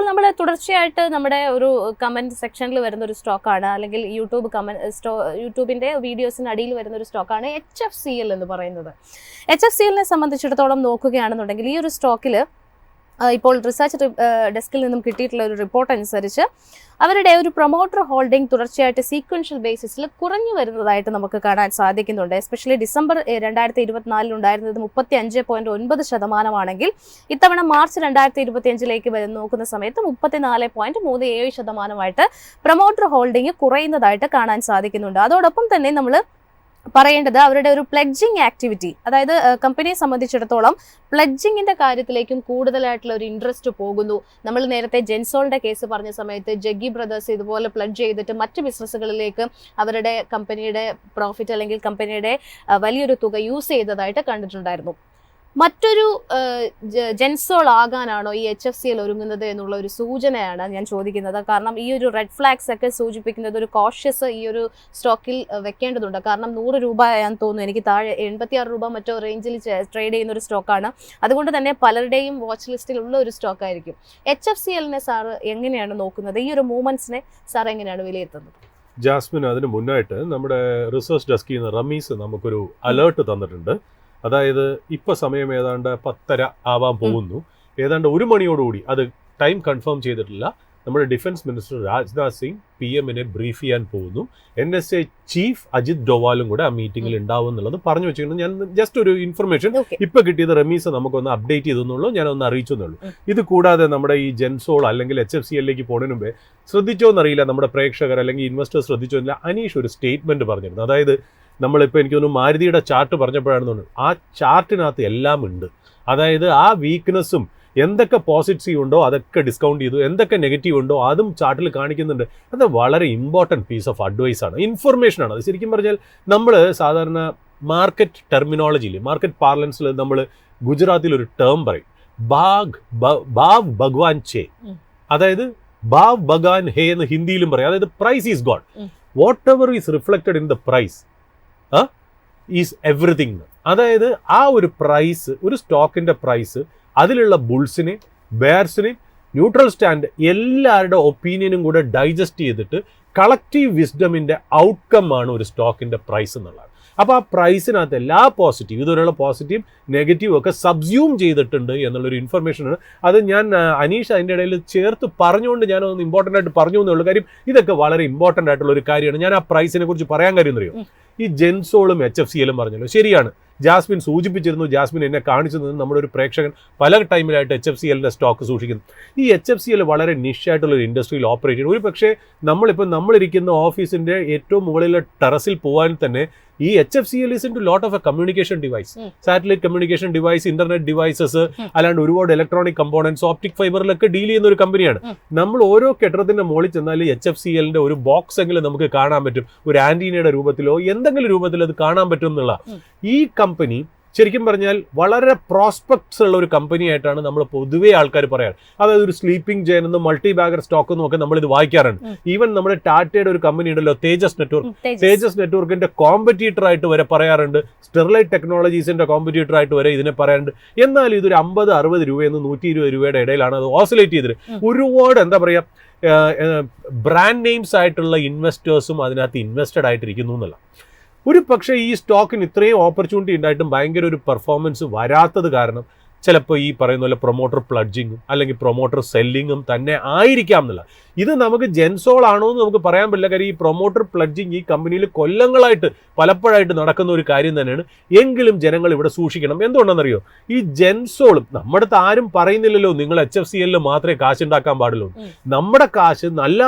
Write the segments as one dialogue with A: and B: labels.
A: നമ്മൾ തുടർച്ചയായിട്ട് നമ്മുടെ ഒരു കമൻറ്റ് സെക്ഷനിൽ വരുന്ന ഒരു സ്റ്റോക്കാണ്, അല്ലെങ്കിൽ യൂട്യൂബിൻ്റെ വീഡിയോസിന് അടിയിൽ വരുന്ന ഒരു സ്റ്റോക്കാണ് HFCL എന്ന് പറയുന്നത്. HFCLനെ സംബന്ധിച്ചിടത്തോളം നോക്കുകയാണെന്നുണ്ടെങ്കിൽ ഈ ഒരു സ്റ്റോക്കിൽ ഇപ്പോൾ റിസർച്ച് ഡെസ്കിൽ നിന്നും കിട്ടിയിട്ടുള്ള ഒരു റിപ്പോർട്ട് അനുസരിച്ച് അവരുടെ ഒരു പ്രൊമോട്ടർ ഹോൾഡിംഗ് തുടർച്ചയായിട്ട് സീക്വൻഷ്യൽ ബേസിസിൽ കുറഞ്ഞു വരുന്നതായിട്ട് നമുക്ക് കാണാൻ സാധിക്കുന്നുണ്ട്. എസ്പെഷ്യലി ഡിസംബർ 2024 ഉണ്ടായിരുന്നത് 35.9% ഇത്തവണ മാർച്ച് 2025 നോക്കുന്ന സമയത്ത് 34.37% പ്രൊമോട്ടർ ഹോൾഡിംഗ് കുറയുന്നതായിട്ട് കാണാൻ സാധിക്കുന്നുണ്ട്. അതോടൊപ്പം തന്നെ നമ്മൾ പറയേണ്ടത് അവരുടെ ഒരു പ്ലെഡ്ജിങ് ആക്ടിവിറ്റി, അതായത് കമ്പനിയെ സംബന്ധിച്ചിടത്തോളം പ്ലെഡ്ജിങ്ങിന്റെ കാര്യത്തിലേക്കും കൂടുതലായിട്ടുള്ള ഒരു ഇൻട്രസ്റ്റ് പോകുന്നു. നമ്മൾ നേരത്തെ ജെൻസോളിന്റെ കേസ് പറഞ്ഞ സമയത്ത് ജഗ്ഗി ബ്രദേഴ്സ് ഇതുപോലെ പ്ലെഡ്ജ് ചെയ്തിട്ട് മറ്റ് ബിസിനസ്സുകളിലേക്ക് അവരുടെ കമ്പനിയുടെ പ്രോഫിറ്റ് അല്ലെങ്കിൽ കമ്പനിയുടെ വലിയൊരു തുക യൂസ് ചെയ്തതായിട്ട് കണ്ടിട്ടുണ്ടായിരുന്നു. മറ്റൊരു ജെൻസോൾ ആകാനാണോ ഈ HFCL ഒരുങ്ങുന്നത് എന്നുള്ള ഒരു സൂചനയാണ് ഞാൻ ചോദിക്കുന്നത്. കാരണം ഈ ഒരു റെഡ് ഫ്ലാഗ്സ് ഒക്കെ സൂചിപ്പിക്കുന്നത് ഒരു കോഷ്യസ് ഈ ഒരു സ്റ്റോക്കിൽ വെക്കേണ്ടതുണ്ട്. കാരണം 100 രൂപയാണെന്ന് തോന്നുന്നു, എനിക്ക് താഴെ 76 രൂപ മറ്റോ റേഞ്ചിൽ ട്രേഡ് ചെയ്യുന്ന ഒരു സ്റ്റോക്കാണ്. അതുകൊണ്ട് തന്നെ പലരുടെയും വാച്ച് ലിസ്റ്റിൽ ഉള്ള ഒരു സ്റ്റോക്കായിരിക്കും. HFCLനെ സാറ് എങ്ങനെയാണ് നോക്കുന്നത്? ഈ ഒരു മൂവ്മെന്റ്സിനെ സാർ എങ്ങനെയാണ് വിലയിരുത്തുന്നത്?
B: ജാസ്മിൻ, അതിന് മുന്നായിട്ട് നമ്മുടെ റിസർച്ച് ഡെസ്കിൽ നിന്ന് റമീസ് നമുക്കൊരു അലേർട്ട് തന്നിട്ടുണ്ട്. അതായത് ഇപ്പോൾ സമയം ഏതാണ്ട് 10:30 ആവാൻ പോകുന്നു. ഏതാണ്ട് 1 മണിയോടുകൂടി, അത് ടൈം കൺഫേം ചെയ്തിട്ടില്ല, നമ്മുടെ ഡിഫൻസ് മിനിസ്റ്റർ രാജ്നാഥ് സിംഗ് PM-നെ ബ്രീഫ് ചെയ്യാൻ പോകുന്നു. NSA ചീഫ് അജിത് ഡോവാലും കൂടെ ആ മീറ്റിംഗിൽ ഉണ്ടാവും എന്നുള്ളത് പറഞ്ഞു വെച്ചിട്ടുണ്ട്. ഞാൻ ജസ്റ്റ് ഒരു ഇൻഫർമേഷൻ ഇപ്പൊ കിട്ടിയത് റമീസ് നമുക്കൊന്ന് അപ്ഡേറ്റ് ചെയ്തെന്നുള്ളൂ, ഞാനൊന്ന് അറിയിച്ചെന്നുള്ളൂ. ഇത് കൂടാതെ നമ്മുടെ ഈ ജെൻസോൾ അല്ലെങ്കിൽ HFCL-ലേക്ക് പോകുന്നതിന് മുമ്പേ ശ്രദ്ധിച്ചോന്നറിയില്ല, നമ്മുടെ പ്രേക്ഷകർ അല്ലെങ്കിൽ ഇൻവെസ്റ്റേഴ്സ് ശ്രദ്ധിച്ചോന്നില്ല, അനീഷ് ഒരു സ്റ്റേറ്റ്മെന്റ് പറഞ്ഞിരുന്നു. അതായത് നമ്മളിപ്പോൾ എനിക്ക് തോന്നുന്നു മാരുതിയുടെ ചാർട്ട് പറഞ്ഞപ്പോഴാണെന്ന് തോന്നുന്നു, ആ ചാർട്ടിനകത്ത് എല്ലാം ഉണ്ട്. അതായത് ആ വീക്ക്നെസ്സും എന്തൊക്കെ പോസിറ്റീവ് ഉണ്ടോ അതൊക്കെ ഡിസ്കൗണ്ട് ചെയ്തു, എന്തൊക്കെ നെഗറ്റീവ് ഉണ്ടോ അതും ചാർട്ടിൽ കാണിക്കുന്നുണ്ട്. അത് വളരെ ഇമ്പോർട്ടൻറ്റ് പീസ് ഓഫ് അഡ്വൈസ് ആണ്, ഇൻഫർമേഷനാണ്. അത് ശരിക്കും പറഞ്ഞാൽ നമ്മൾ സാധാരണ മാർക്കറ്റ് ടെർമിനോളജിയിൽ, മാർക്കറ്റ് പാർലൻസിൽ നമ്മൾ ഗുജറാത്തിൽ ഒരു ടേം പറയും, ഭാവ് ഭഗവാൻ ചേ, അതായത് ഭാവ് ഭഗവാൻ ഹേ എന്ന് ഹിന്ദിയിലും പറയും. അതായത് price is god, whatever is reflected in the price is everything. അതായത് ആ ഒരു പ്രൈസ്, ഒരു സ്റ്റോക്കിന്റെ പ്രൈസ്, അതിലുള്ള ബുൾസിനെ, ബെയർസിനെ, ന്യൂട്രൽ സ്റ്റാൻഡ് എല്ലാവരുടെ ഒപ്പീനിയനും കൂടെ ഡൈജസ്റ്റ് ചെയ്തിട്ട് കളക്റ്റീവ് വിസ്ഡമിന്റെ ഔട്ട്കം ആണ് ഒരു സ്റ്റോക്കിന്റെ പ്രൈസ് എന്നുള്ളത്. അപ്പോൾ ആ പ്രൈസിനകത്ത് എല്ലാ പോസിറ്റീവ്, ഇതുവരെയുള്ള പോസിറ്റീവ് നെഗറ്റീവ് ഒക്കെ സബ്സ്യൂം ചെയ്തിട്ടുണ്ട് എന്നുള്ളൊരു ഇൻഫർമേഷനാണ്. അത് ഞാൻ അനീഷ് അതിൻ്റെ ഇടയിൽ ചേർത്ത് പറഞ്ഞുകൊണ്ട് ഞാനൊന്ന് ഇമ്പോർട്ടൻ്റ് ആയിട്ട് പറഞ്ഞു എന്നുള്ള കാര്യം, ഇതൊക്കെ വളരെ ഇമ്പോർട്ടൻ്റ് ആയിട്ടുള്ള ഒരു കാര്യമാണ്. ഞാൻ ആ പ്രൈസിനെ കുറിച്ച് പറയാൻ കാര്യം എന്നറിയോ, ഈ ജെൻസോളും HFCL-ഉം പറഞ്ഞല്ലോ, ശരിയാണ്. ജാസ്മിൻ സൂചിപ്പിച്ചിരുന്നു, ജാസ്മിൻ എന്നെ കാണിച്ചു തന്നത് നമ്മുടെ ഒരു പ്രേക്ഷകൻ പല ടൈമിലായിട്ട് HFCL-ന്റെ സ്റ്റോക്ക് സൂക്ഷിക്കുന്നു. ഈ HFCL വളരെ നിഷായിട്ടുള്ള ഒരു ഇൻഡസ്ട്രിയിൽ ഓപ്പറേറ്റ് ചെയ്യുന്നു. ഒരു പക്ഷേ നമ്മളിരിക്കുന്ന ഓഫീസിന്റെ ഏറ്റവും മുകളിലെ ടെറസിൽ പോകാൻ തന്നെ ഈ HFCL is into lot of a communication device, satellite communication device, internet devices, അല്ലാണ്ട് ഒരുപാട് ഇലക്ട്രോണിക് കമ്പോണൻസ്, ഓപ്റ്റിക് ഫൈബറിലൊക്കെ ഡീൽ ചെയ്യുന്ന ഒരു കമ്പനിയാണ്. നമ്മൾ ഓരോ കെട്ടിടത്തിന്റെ മുകളിൽ ചെന്നാൽ HFCL-ന്റെ ഒരു ബോക്സ് എങ്കിലും നമുക്ക് കാണാൻ പറ്റും, ഒരു ആന്റീനയുടെ രൂപത്തിലോ എന്തെങ്കിലും രൂപത്തിലോ അത് കാണാൻ പറ്റും എന്നുള്ള. ഈ കമ്പനി ശരിക്കും പറഞ്ഞാൽ വളരെ പ്രോസ്പെക്ട്സ് ഉള്ള ഒരു കമ്പനി ആയിട്ടാണ് നമ്മൾ പൊതുവേ ആൾക്കാർ പറയാറ്. അതായത് ഒരു സ്ലീപ്പിംഗ് ജെയിൻ എന്നും മൾട്ടി ബാഗർ സ്റ്റോക്ക് എന്നും ഒക്കെ നമ്മളിത് വായിക്കാറുണ്ട്. ഈവൻ നമ്മുടെ ടാറ്റയുടെ ഒരു കമ്പനി ഉണ്ടല്ലോ, തേജസ് നെറ്റ്വർക്കിന്റെ കോമ്പറ്റീറ്റർ ആയിട്ട് വരെ പറയാറുണ്ട്, സ്റ്റെർലൈറ്റ് ടെക്നോളജീസിന്റെ കോമ്പറ്റീറ്റർ ആയിട്ട് വരെ ഇതിനെ പറയാറുണ്ട്. എന്നാൽ ഇതൊരു 50-60 രൂപയെന്ന് 120 രൂപയുടെ ഇടയിലാണ് അത് ഓസിലേറ്റ് ചെയ്തത്. ഒരുപാട് എന്താ പറയുക, ബ്രാൻഡ് നെയിംസ് ആയിട്ടുള്ള ഇൻവെസ്റ്റേഴ്സും അതിനകത്ത് ഇൻവെസ്റ്റഡ് ആയിട്ടിരിക്കുന്നു എന്നുള്ള. ഒരു പക്ഷേ ഈ സ്റ്റോക്കിന് ഇത്രയും ഓപ്പർച്യൂണിറ്റി ഉണ്ടായിട്ടും ഭയങ്കര ഒരു പെർഫോമൻസ് വരാത്തത് കാരണം ചിലപ്പോൾ ഈ പറയുന്ന പോലെ പ്രൊമോട്ടർ പ്ലഡ്ജിങ്ങും അല്ലെങ്കിൽ പ്രൊമോട്ടർ സെല്ലിങ്ങും തന്നെ ആയിരിക്കാം എന്നുള്ള. ഇത് നമുക്ക് ജെൻസോൾ ആണോ എന്ന് നമുക്ക് പറയാൻ പറ്റില്ല. കാര്യം ഈ പ്രൊമോട്ടർ പ്ലഡ്ജിങ് ഈ കമ്പനിയിൽ കൊല്ലങ്ങളായിട്ട് പലപ്പോഴായിട്ട് നടക്കുന്ന ഒരു കാര്യം തന്നെയാണ്. എങ്കിലും ജനങ്ങൾ ഇവിടെ സൂക്ഷിക്കണം. എന്തുകൊണ്ടാണെന്നറിയോ, ഈ ജെൻസോളും നമ്മുടെ അടുത്ത് ആരും പറയുന്നില്ലല്ലോ നിങ്ങൾ HFCL മാത്രമേ കാശുണ്ടാക്കാൻ പാടുള്ളൂ. നമ്മുടെ കാശ്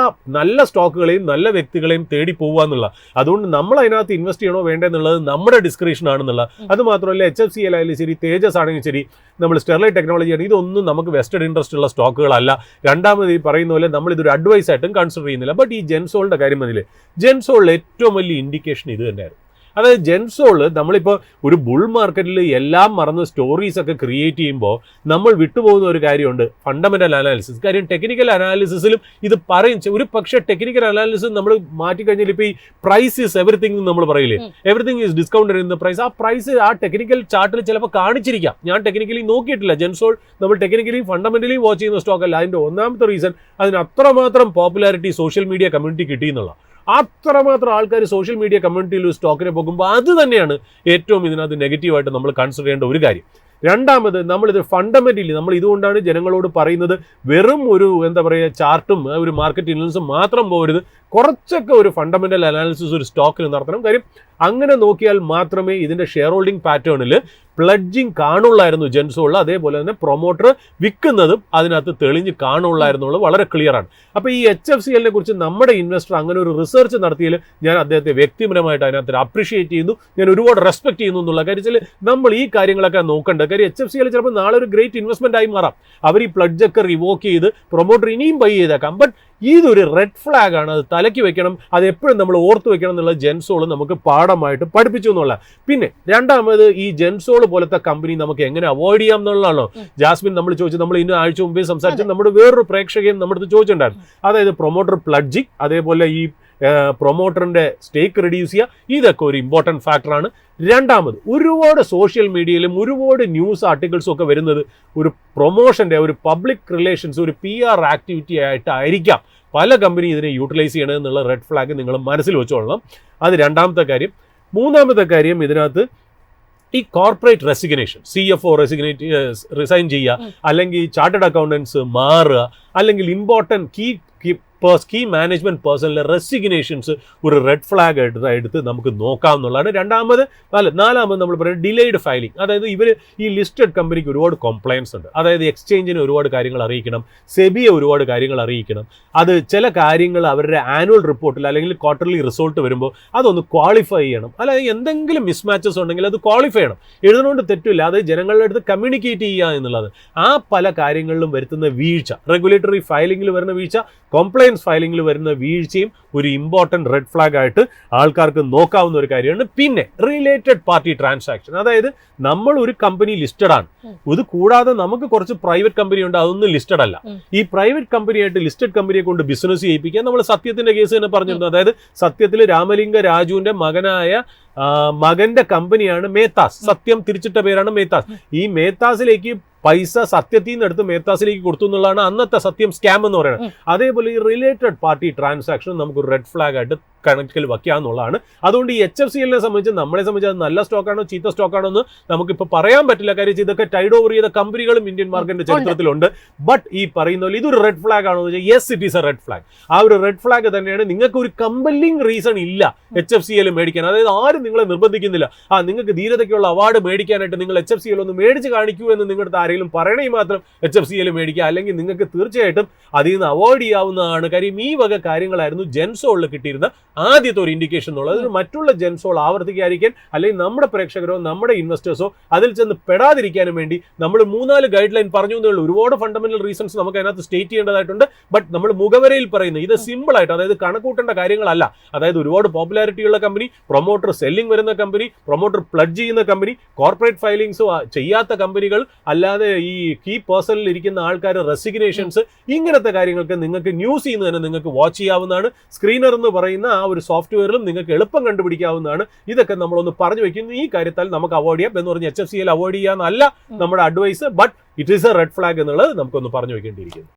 B: നല്ല സ്റ്റോക്കുകളെയും നല്ല വ്യക്തികളെയും തേടി പോകുക എന്നുള്ള. അതുകൊണ്ട് നമ്മൾ അതിനകത്ത് ഇൻവെസ്റ്റ് ചെയ്യണോ വേണ്ടെന്നുള്ളത് നമ്മുടെ ഡിസ്ക്രിപ്ഷൻ ആണെന്നുള്ള. അത് മാത്രമല്ല HFCL ആയാലും ശരി, തേജസ് ആണെങ്കിലും ശരി, നമ്മൾ സ്റ്റെർലൈറ്റ് ടെക്നോളജിയാണ്, ഇതൊന്നും നമുക്ക് വെസ്റ്റഡ് ഇൻട്രസ്റ്റ് ഉള്ള സ്റ്റോക്കുകളല്ല. രണ്ടാമത് ഈ പറയുന്ന പോലെ നമ്മൾ ഇതൊരു അഡ്വൈസ് ആയിട്ടും കൺസിഡർ ചെയ്യുന്നില്ല. ബട്ട് ഈ ജെൻസോളിന്റെ കാര്യം വന്നില്ലേ, ജെൻസോളിൽ ഏറ്റവും വലിയ ഇൻഡിക്കേഷൻ ഇത് തന്നെയായിരുന്നു. അതായത് ജെൻസോള് നമ്മളിപ്പോൾ ഒരു ബുൾ മാർക്കറ്റിൽ എല്ലാം മറന്ന് സ്റ്റോറീസ് ഒക്കെ ക്രിയേറ്റ് ചെയ്യുമ്പോൾ നമ്മൾ വിട്ടുപോകുന്ന ഒരു കാര്യമുണ്ട്, ഫണ്ടമെന്റൽ അനാലിസിസ്. കാര്യം ടെക്നിക്കൽ അനാലിസിസിലും ഇത് പറയും. ഒരു പക്ഷേ ടെക്നിക്കൽ അനാലിസിസ് നമ്മൾ മാറ്റിക്കഴിഞ്ഞാൽ ഇപ്പോൾ ഈ പ്രൈസ് ഈസ് എവറിത്തിങ് എന്ന് നമ്മൾ പറയില്ലേ, everything is discounted in the price. ആ പ്രൈസ് ആ ടെക്നിക്കൽ ചാർട്ടിൽ ചിലപ്പോൾ കാണിച്ചിരിക്കാം. ഞാൻ ടെക്നിക്കലി നോക്കിയിട്ടില്ല. ജെൻസോൾ നമ്മൾ ടെക്നിക്കലി ഫണ്ടമെന്റലി വാച്ച് ചെയ്യുന്ന സ്റ്റോക്ക് അല്ല. അതിന്റെ ഒന്നാമത്തെ റീസൺ അതിന് അത്രമാത്രം പോപ്പുലാരിറ്റി സോഷ്യൽ മീഡിയ കമ്മ്യൂണിറ്റി കിട്ടിയെന്നുള്ള. അത്രമാത്രം ആൾക്കാർ സോഷ്യൽ മീഡിയ കമ്മ്യൂണിറ്റിയിൽ ഒരു സ്റ്റോക്കിനെ പോകുമ്പോൾ അത് തന്നെയാണ് ഏറ്റവും ഇതിനകത്ത് നെഗറ്റീവായിട്ട് നമ്മൾ കൺസിഡർ ചെയ്യേണ്ട ഒരു കാര്യം. രണ്ടാമത് നമ്മളിത് ഫണ്ടമെന്റലി നമ്മൾ ഇതുകൊണ്ടാണ് ജനങ്ങളോട് പറയുന്നത് വെറും ഒരു എന്താ പറയുക ചാർട്ടും ഒരു മാർക്കറ്റ് ഇൻഫ്ലുവൻസും മാത്രം പോകരുത്, കുറച്ചൊക്കെ ഒരു ഫണ്ടമെന്റൽ അനാലിസിസ് ഒരു സ്റ്റോക്കിൽ നടത്തണം. കാര്യം അങ്ങനെ നോക്കിയാൽ മാത്രമേ ഇതിന്റെ ഷെയർ ഹോൾഡിംഗ് പാറ്റേണിൽ പ്ലഡ്ജിങ് കാണുള്ളായിരുന്നു ജെൻസോളിൽ. അതേപോലെ തന്നെ പ്രൊമോട്ടർ വിൽക്കുന്നതും അതിനകത്ത് തെളിഞ്ഞ് കാണുള്ളായിരുന്നുള്ളത് വളരെ ക്ലിയർ ആണ്. അപ്പോൾ ഈ HFCL കുറിച്ച് നമ്മുടെ ഇൻവെസ്റ്റർ അങ്ങനെ ഒരു റിസർച്ച് നടത്തിയതിൽ ഞാൻ അദ്ദേഹത്തെ വ്യക്തിപരമായിട്ട് അതിനകത്ത് അപ്രീഷിയേറ്റ് ചെയ്യുന്നു, ഞാൻ ഒരുപാട് റെസ്പെക്ട് ചെയ്യുന്നു എന്നുള്ള കാര്യത്തിൽ നമ്മൾ ഈ കാര്യങ്ങളൊക്കെ നോക്കേണ്ടത്. കാര്യം HFCL ചിലപ്പോൾ നാളെ ഒരു ഗ്രേറ്റ് ഇൻവെസ്റ്റ്മെന്റ് ആയി മാറാം. അവർ ഈ പ്ലഡ്ജൊക്കെ റിവോക്ക് ചെയ്ത് പ്രൊമോട്ടർ ഇനിയും ബൈ ചെയ്തേക്കാം. ബട്ട് ഇതൊരു റെഡ് ഫ്ലാഗ് ആണ്, അത് തലയ്ക്ക് വെക്കണം, അത് എപ്പോഴും നമ്മൾ ഓർത്ത് വെക്കണം എന്നുള്ള ജെൻസോൾ നമുക്ക് പാഠമായിട്ട് പഠിപ്പിച്ചു എന്നുള്ള. പിന്നെ രണ്ടാമത് ഈ ജെൻസോൾ പോലത്തെ കമ്പനി നമുക്ക് എങ്ങനെ അവോയ്ഡ് ചെയ്യാം എന്നുള്ളതാണോ ജാസ്മിൻ നമ്മൾ ചോദിച്ചത്. നമ്മൾ ഇന്ന് ആഴ്ച മുമ്പേ സംസാരിച്ച് നമ്മുടെ വേറൊരു പ്രേക്ഷകയും നമ്മുടെ അടുത്ത് ചോദിച്ചിട്ടുണ്ടായിരുന്നു. അതായത് പ്രൊമോട്ടർ പ്ലഡ്ജിങ്, അതേപോലെ ഈ പ്രൊമോട്ടറിന്റെ സ്റ്റേക്ക് റെഡ്യൂസ് ചെയ്യുക, ഇതൊക്കെ ഒരു ഇമ്പോർട്ടൻറ്റ് ഫാക്ടറാണ്. രണ്ടാമത് ഒരുപാട് സോഷ്യൽ മീഡിയയിലും ഒരുപാട് ന്യൂസ് ആർട്ടിക്കിൾസും ഒക്കെ വരുന്നത് ഒരു പ്രൊമോഷൻ്റെ ഒരു പബ്ലിക് റിലേഷൻസ് ഒരു PR ആക്ടിവിറ്റി ആയിട്ടായിരിക്കാം പല കമ്പനി ഇതിനെ യൂട്ടിലൈസ് ചെയ്യണത് എന്നുള്ള റെഡ് ഫ്ലാഗ് നിങ്ങൾ മനസ്സിൽ വെച്ചോളണം. അത് രണ്ടാമത്തെ കാര്യം. മൂന്നാമത്തെ കാര്യം ഇതിനകത്ത് ഈ കോർപ്പറേറ്റ് റെസിഗ്നേഷൻ, CFO റിസൈൻ ചെയ്യുക, അല്ലെങ്കിൽ ചാർട്ടേഡ് അക്കൗണ്ടൻസ് മാറുക, അല്ലെങ്കിൽ ഇമ്പോർട്ടൻറ്റ് കീ മാനേജ്മെന്റ് പേഴ്സണിലെ റെസിഗ്നേഷൻസ് ഒരു റെഡ് ഫ്ലാഗ് എടുത്ത് നമുക്ക് നോക്കാവുന്നതാണ്. നാലാമത് നമ്മൾ പറയുന്നത് ഡിലേഡ് ഫയലിംഗ്. അതായത് ഇവർ ഈ ലിസ്റ്റഡ് കമ്പനിക്ക് ഒരുപാട് കോംപ്ലയൻസ് ഉണ്ട്. അതായത് എക്സ്ചേഞ്ചിന് ഒരുപാട് കാര്യങ്ങൾ അറിയിക്കണം, സെബിയെ ഒരുപാട് കാര്യങ്ങൾ അറിയിക്കണം. അത് ചില കാര്യങ്ങൾ അവരുടെ ആനുവൽ റിപ്പോർട്ടിൽ അല്ലെങ്കിൽ ക്വാർട്ടർലി റിസൾട്ട് വരുമ്പോൾ അതൊന്ന് ക്വാളിഫൈ ചെയ്യണം. അല്ലെങ്കിൽ എന്തെങ്കിലും മിസ്മാച്ചസ് ഉണ്ടെങ്കിൽ അത് ക്വാളിഫൈ ചെയ്യണം. എഴുതുന്നതുകൊണ്ട് തെറ്റില്ല, അത് ജനങ്ങളുടെ അടുത്ത് കമ്മ്യൂണിക്കേറ്റ് ചെയ്യുക എന്നുള്ളത്. ആ പല കാര്യങ്ങളിലും വരുത്തുന്ന വീഴ്ച, റെഗുലേറ്ററി ഫയലിംഗിൽ വരുന്ന വീഴ്ച, കോംപ്ലയൻസ് ഫയലിംഗിൽ വരുന്ന വീഴ്ചയും ഒരു ഇമ്പോർട്ടൻറ്റ് റെഡ് ഫ്ലാഗ് ആയിട്ട് ആൾക്കാർക്ക് നോക്കാവുന്ന ഒരു കാര്യമാണ്. പിന്നെ റിലേറ്റഡ് പാർട്ടി ട്രാൻസാക്ഷൻ, അതായത് നമ്മൾ ഒരു കമ്പനി ലിസ്റ്റഡ് ആണ്, ഇത് കൂടാതെ നമുക്ക് കുറച്ച് പ്രൈവറ്റ് കമ്പനി ഉണ്ട്, അതൊന്നും ലിസ്റ്റഡ് അല്ല. ഈ പ്രൈവറ്റ് കമ്പനിയായിട്ട് ലിസ്റ്റഡ് കമ്പനിയെ കൊണ്ട് ബിസിനസ് ചെയ്യിപ്പിക്കാൻ നമ്മൾ സത്യത്തിന്റെ കേസ് തന്നെ പറഞ്ഞിരുന്നു. അതായത് സത്യത്തിൽ രാമലിംഗ രാജുവിന്റെ മകന്റെ കമ്പനിയാണ് മേത്താസ്. സത്യം തിരിച്ചിട്ട പേരാണ് മേത്താസ്. ഈ മേത്താസിലേക്ക് പൈസ സത്യത്തിൽ നിന്ന് എടുത്ത് മേത്താസിലേക്ക് കൊടുത്തു എന്നുള്ളതാണ് അന്നത്തെ സത്യം സ്കാം എന്ന് പറയുന്നത്. അതേപോലെ ഈ റിലേറ്റഡ് പാർട്ടി ട്രാൻസാക്ഷൻ നമുക്കൊരു റെഡ് ഫ്ലാഗ് ആയിട്ട് കണക്കിൽ വയ്ക്കാമെന്നുള്ളതാണ്. അതുകൊണ്ട് ഈ HFCL സംബന്ധിച്ച് നമ്മളെ സംബന്ധിച്ച് അത് നല്ല സ്റ്റോക്കാണോ ചീത്ത സ്റ്റോക്കാണോ എന്ന് നമുക്കിപ്പോൾ പറയാൻ പറ്റില്ല. കാര്യം ഇതൊക്കെ ടൈഡ് ഓവർ ചെയ്ത കമ്പനികളും ഇന്ത്യൻ മാർക്കറ്റിന്റെ ചരിത്രത്തിലുണ്ട്. ബട്ട് ഈ പറയുന്ന പോലെ ഇതൊരു റെഡ് ഫ്ലാഗ് ആണോ എന്ന് വെച്ചാൽ yes, it is a red flag. ആ ഒരു റെഡ് ഫ്ലാഗ് തന്നെയാണ്. നിങ്ങൾക്ക് ഒരു കമ്പല്ലിംഗ് റീസൺ ഇല്ല HFCL മേടിക്കാൻ. അതായത് ആരും നിങ്ങളെ നിർബന്ധിക്കുന്നില്ല. നിങ്ങൾക്ക് ധീരതയ്ക്കുള്ള അവാർഡ് മേടിക്കാനായിട്ട് നിങ്ങൾ HFCL ഒന്ന് മേടിച്ച് കാണിക്കൂ എന്ന് നിങ്ങളുടെ ആരെങ്കിലും പറയണമെങ്കിൽ മാത്രം HFCL മേടിക്കുക. അല്ലെങ്കിൽ നിങ്ങൾക്ക് തീർച്ചയായിട്ടും അതിൽ നിന്ന് അവോയ്ഡ് ചെയ്യാവുന്നതാണ്. കാര്യം ഈ വക കാര്യങ്ങളായിരുന്നു ജെൻസോളിൽ കിട്ടിയിരുന്ന ആദ്യത്തെ ഒരു ഇൻഡിക്കേഷൻ എന്നുള്ളത്. മറ്റുള്ള ജെൻസോൾ ആവർത്തിക്കാതിരിക്കാൻ അല്ലെങ്കിൽ നമ്മുടെ പ്രേക്ഷകരോ നമ്മുടെ ഇൻവെസ്റ്റേഴ്സോ അതിൽ ചെന്ന് പെടാതിരിക്കാനും വേണ്ടി നമ്മൾ 3-4 ഗൈഡ് ലൈൻ പറഞ്ഞു എന്നേ ഉള്ളൂ. ഒരുപാട് ഫണ്ടമെന്റൽ റീസൺസ് നമുക്ക് അതിനകത്ത് സ്റ്റേറ്റ് ചെയ്യേണ്ടതായിട്ടുണ്ട്. ബട്ട് നമ്മൾ മുഖവരയിൽ പറയുന്നത് ഇത് സിമ്പിൾ ആയിട്ട്, അതായത് കണക്കൂട്ടേണ്ട കാര്യങ്ങളല്ല. അതായത് ഒരുപാട് പോപ്പുലാരിറ്റി ഉള്ള കമ്പനി, പ്രൊമോട്ടർ സെല്ലിംഗ് വരുന്ന കമ്പനി, പ്രൊമോട്ടർ പ്ലഡ്ജ് ചെയ്യുന്ന കമ്പനി, കോർപ്പറേറ്റ് ഫയലിംഗ്സ് ചെയ്യാത്ത കമ്പനികൾ, അല്ലാതെ ഈ കീ പേഴ്സണിൽ ഇരിക്കുന്ന ആൾക്കാർ റെസിഗ്നേഷൻസ്, ഇങ്ങനത്തെ കാര്യങ്ങൾക്ക് നിങ്ങൾക്ക് ന്യൂസ് ചെയ്യുന്നത് തന്നെ നിങ്ങൾക്ക് വാച്ച് ചെയ്യാവുന്നതാണ്. സ്ക്രീനർ എന്ന് പറയുന്ന ആ ഒരു സോഫ്റ്റ്വെയറിലും നിങ്ങൾക്ക് എളുപ്പം കണ്ടുപിടിക്കാവുന്നതാണ്. ഇതൊക്കെ നമ്മളൊന്ന് പറഞ്ഞു വയ്ക്കുന്നു. ഈ കാര്യത്താൽ നമുക്ക് അവോയ്ഡ് ചെയ്യാം എന്ന് പറഞ്ഞ് HFCL അവോയ്ഡ് ചെയ്യാന്നല്ല നമ്മുടെ advice. But it is a red flag എന്നുള്ളത് നമുക്കൊന്ന് പറഞ്ഞു വയ്ക്കേണ്ടിയിരിക്കുന്നു.